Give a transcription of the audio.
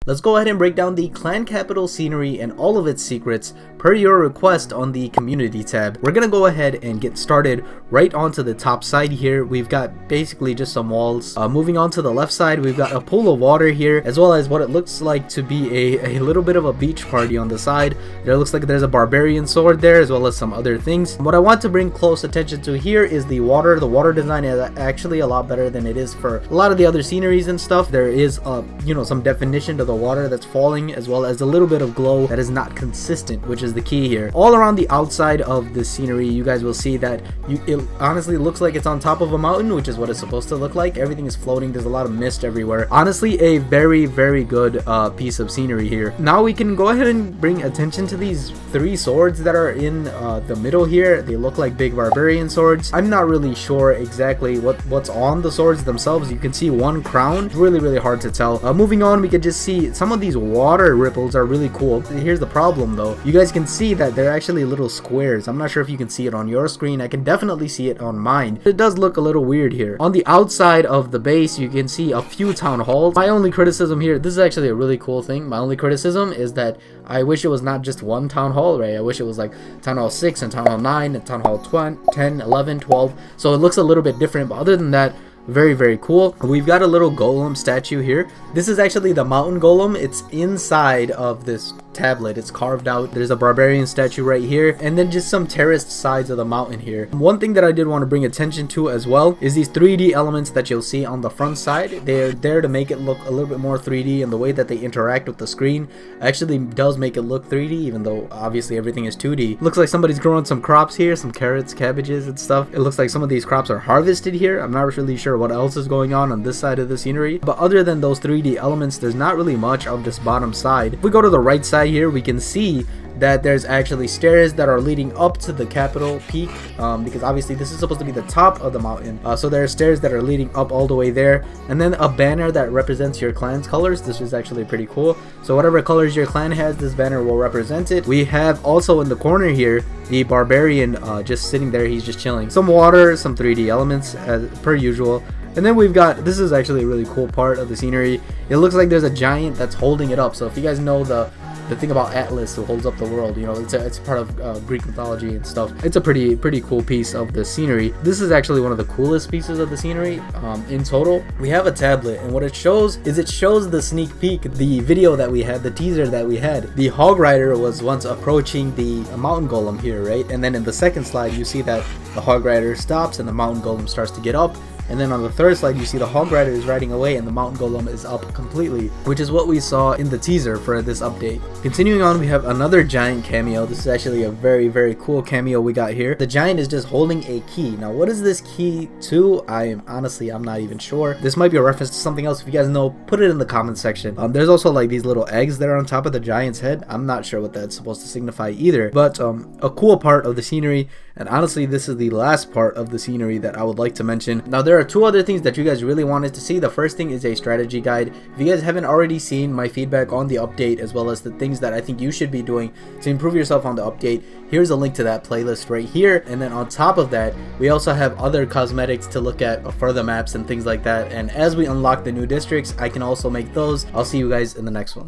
Let's go ahead and break down the clan capital scenery and all of its secrets per your request on the community tab. We're gonna go ahead and get started right onto the top side here. We've got basically just some walls. Moving on to the left side, we've got a pool of water here, as well as what it looks like to be a little bit of a beach party on the side. There looks like there's a barbarian sword there, as well as some other things. What I want to bring close attention to here is the water. The water design is actually a lot better than it is for a lot of the other sceneries and stuff. There is some definition to the water that's falling, as well as a little bit of glow that is not consistent, which is the key here. All around the outside of the scenery, you guys will see that it honestly looks like it's on top of a mountain, which is what it's supposed to look like. Everything is floating. There's a lot of mist everywhere. Honestly, a very good piece of scenery here. Now we can go ahead and bring attention to these three swords that are in the middle here. They look like big barbarian swords. I'm not really sure exactly what's on the swords themselves. You can see one crown. It's really hard to tell. Moving on, we could just see some of these water ripples are really cool. Here's the problem though. You guys can see that they're actually little squares. I'm not sure if you can see it on your screen. I can definitely see it on mine. It does look a little weird here. On the outside of the base, you can see a few town halls. My only criticism here, this is actually a really cool thing. My only criticism is that I wish it was not just one town hall, right? I wish it was like town hall 6 and town hall 9 and town hall 10, 11, 12. So it looks a little bit different, but other than that, very cool. We've got a little golem statue here. This is actually the mountain golem. It's inside of this tablet. It's carved out. There's a barbarian statue right here, and then just some terraced sides of the mountain here. One thing that I did want to bring attention to as well is these 3D elements that you'll see on the front side. They're there to make it look a little bit more 3D, and the way that they interact with the screen actually does make it look 3D, even though obviously everything is 2D. Looks like somebody's growing some crops here, some carrots, cabbages and stuff. It looks like some of these crops are harvested here. I'm not really sure what else is going on this side of the scenery, but other than those 3D elements, there's not really much of this bottom side. If we go to the right side here, we can see that there's actually stairs that are leading up to the Capitol peak, because obviously this is supposed to be the top of the mountain. So there are stairs that are leading up all the way there, and then a banner that represents your clan's colors. This is actually pretty cool. So whatever colors your clan has, this banner will represent it. We have also in the corner here the barbarian just sitting there. He's just chilling. Some water, some 3D elements as per usual. And then we've got, this is actually a really cool part of the scenery. It looks like there's a giant that's holding it up. So if you guys know the thing about Atlas, who holds up the world, you know, it's part of Greek mythology and stuff. It's a pretty cool piece of the scenery. This is actually one of the coolest pieces of the scenery. In total, we have a tablet, and what it shows is it shows the sneak peek, the video that we had, the teaser that we had. The hog rider was once approaching the mountain golem here, right? And then in the second slide, you see that the hog rider stops and the mountain golem starts to get up. And then on the third slide, you see the hog rider is riding away and the mountain golem is up completely, which is what we saw in the teaser for this update. Continuing on, we have another giant cameo. This is actually a very cool cameo we got here. The giant is just holding a key. Now, what is this key to? I'm not even sure. This might be a reference to something else. If you guys know, put it in the comment section. There's also like these little eggs that are on top of the giant's head. I'm not sure what that's supposed to signify either, but a cool part of the scenery. And honestly, this is the last part of the scenery that I would like to mention. Now, there are two other things that you guys really wanted to see. The first thing is a strategy guide. If you guys haven't already seen my feedback on the update, as well as the things that I think you should be doing to improve yourself on the update, here's a link to that playlist right here. And then on top of that, we also have other cosmetics to look at for the maps and things like that. And as we unlock the new districts, I can also make those. I'll see you guys in the next one.